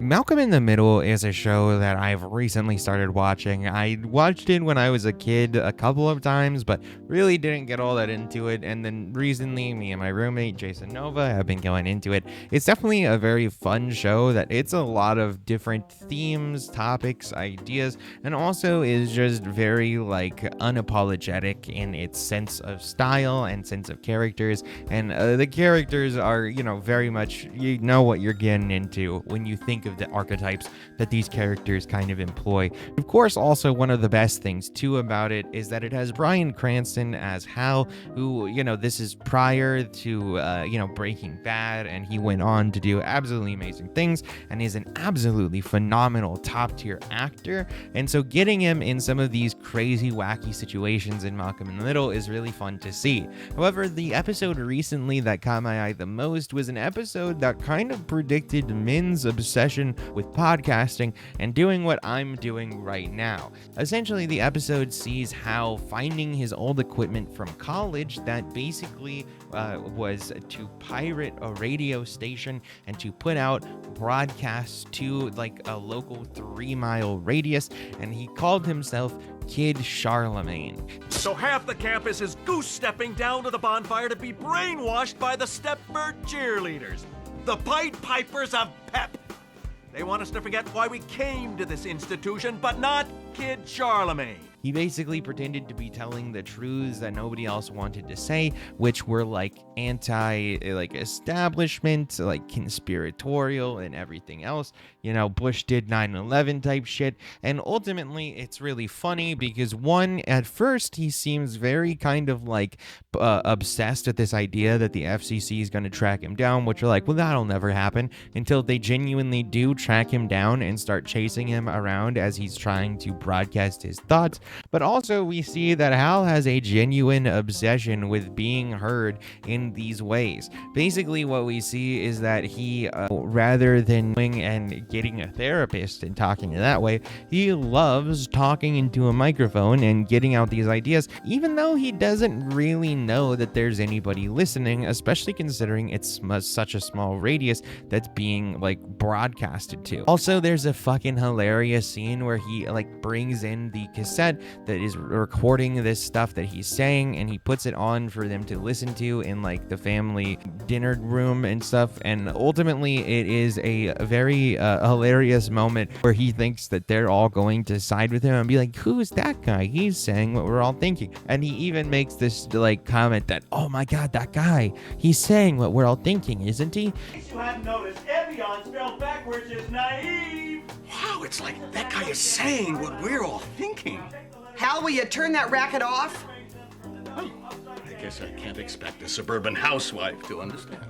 Malcolm in the Middle is a show that I've recently started watching. I watched it when I was a kid a couple of times, but really didn't get all that into it. And then recently, me and my roommate, JasonNova, have been going into it. It's definitely a very fun show that it's a lot of different themes, topics, ideas, and also is just very unapologetic in its sense of style and sense of characters. And the characters are, very much, you know what you're getting into when you think of the archetypes that these characters kind of employ. Of course, also one of the best things too about it is that it has Bryan Cranston as Hal, who, this is prior to, Breaking Bad, and he went on to do absolutely amazing things and is an absolutely phenomenal top tier actor. And so getting him in some of these crazy, wacky situations in Malcolm in the Middle is really fun to see. However, the episode recently that caught my eye the most was an episode that kind of predicted Min's obsession with podcasting and doing what I'm doing right now. Essentially, the episode sees Hal finding his old equipment from college that basically was to pirate a radio station and to put out broadcasts to a local 3-mile radius, and he called himself Kid Charlemagne. So half the campus is goose-stepping down to the bonfire to be brainwashed by the Stepford cheerleaders, the Pied Pipers of Pep. They want us to forget why we came to this institution, but not Kid Charlemagne. He basically pretended to be telling the truths that nobody else wanted to say, which were anti-establishment, conspiratorial and everything else. Bush did 9/11 type shit. And ultimately, it's really funny because one, at first, he seems very kind of obsessed with this idea that the FCC is going to track him down, which are well, that'll never happen, until they genuinely do track him down and start chasing him around as he's trying to broadcast his thoughts. But also we see that Hal has a genuine obsession with being heard in these ways. Basically what we see is that he, rather than going and getting a therapist and talking that way, he loves talking into a microphone and getting out these ideas, even though he doesn't really know that there's anybody listening, especially considering it's such a small radius that's being broadcasted to. Also, there's a fucking hilarious scene where he brings in the cassette that is recording this stuff that he's saying, and he puts it on for them to listen to in the family dinner room and stuff. And ultimately it is a very hilarious moment where he thinks that they're all going to side with him and be like, who's that guy? He's saying what we're all thinking. And he even makes this comment that, oh my god, that guy, he's saying what we're all thinking, isn't he? In case you hadn't noticed, Evian spelled backwards is naive. Wow, it's like that guy is saying what we're all thinking. Hal, will you turn that racket off? Oh, I guess I can't expect a suburban housewife to understand.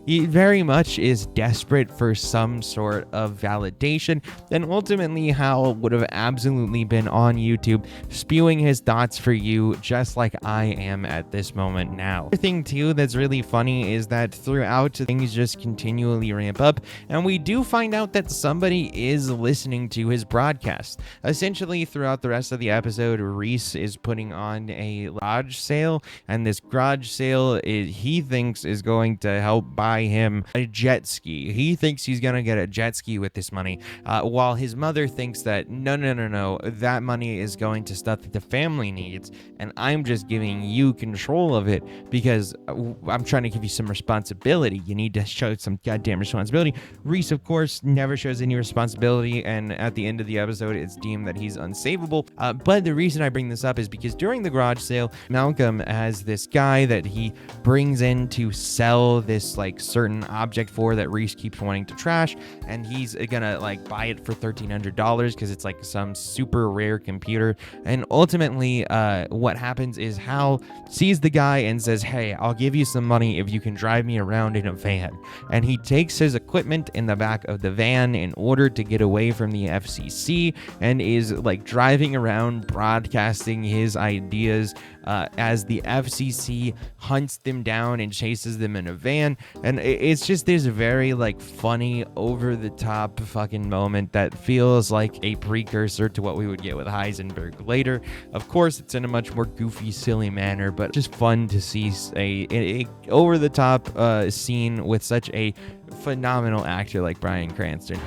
He very much is desperate for some sort of validation, and ultimately Hal would have absolutely been on YouTube spewing his thoughts for you, just like I am at this moment now. The thing too that's really funny is that throughout, things just continually ramp up, and we do find out that somebody is listening to his broadcast. Essentially, throughout the rest of the episode, Reese is putting on a garage sale, and this garage sale he thinks is going to help buy him a jet ski. He thinks he's gonna get a jet ski with this money, while his mother thinks that no, that money is going to stuff that the family needs, and I'm just giving you control of it because I'm trying to give you some responsibility. You need to show some goddamn responsibility. Reese, of course, never shows any responsibility, and at the end of the episode, it's deemed that he's unsavable. But the reason I bring this up is because during the garage sale, Malcolm has this guy that he brings in to sell this certain object for that Reese keeps wanting to trash, and he's gonna buy it for $1,300 because it's some super rare computer. And ultimately what happens is Hal sees the guy and says, hey, I'll give you some money if you can drive me around in a van. And he takes his equipment in the back of the van in order to get away from the FCC, and is driving around broadcasting his ideas as the FCC hunts them down and chases them in a van. And it's just this very funny, over the top fucking moment that feels like a precursor to what we would get with Heisenberg later. Of course, it's in a much more goofy, silly manner, but just fun to see a over the top scene with such a phenomenal actor like Bryan Cranston.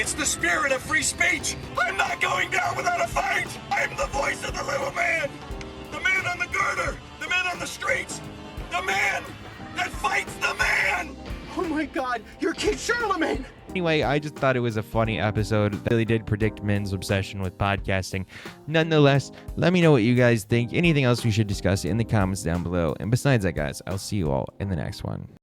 It's the spirit of free speech. I'm not going down without a fight. I'm the voice of the little man. The man on the girder. The man on the streets. The man that fights the man. Oh my God, you're Kid Charlemagne! Anyway, I just thought it was a funny episode that really did predict men's obsession with podcasting. Nonetheless, let me know what you guys think. Anything else we should discuss in the comments down below. And besides that, guys, I'll see you all in the next one.